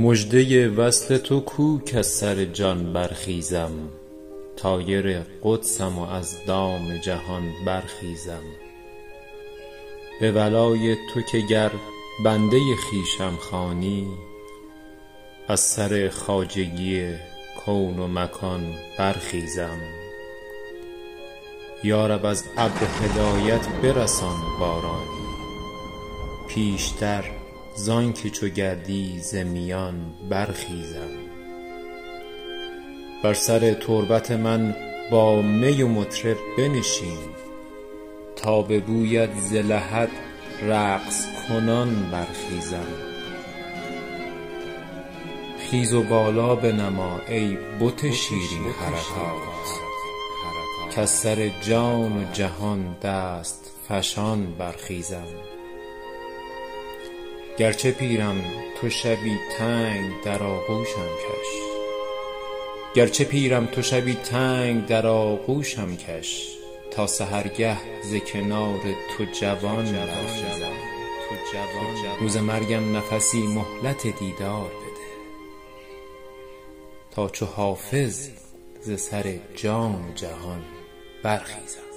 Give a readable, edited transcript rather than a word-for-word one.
مژده وصل تو کو کز سر جان برخیزم، طایر قدسم و از دام جهان برخیزم. به ولای تو که گر بنده خویشم خوانی، از سر خواجگی کون و مکان برخیزم. یا رب از ابر هدایت برسان بارانی، پیشتر زانکه چو گردی ز میان برخیزم. بر سر تربت من با می و مطرب بنشین، تا به بویت ز لحد رقص کنان برخیزم. خیز و بالا بنما ای بت شیرین حرکات، کز سر جان و جهان دست فشان برخیزم. گرچه پیرم تو شبی تنگ در آغوشم کش، گرچه پیرم تو شبی تنگ در آغوشم کش، تا سحرگه ز کنار تو جوان برخیزم. روز مرگم نفسی مهلت دیدار بده، تا چو حافظ ز سر جان و جهان برخیزم.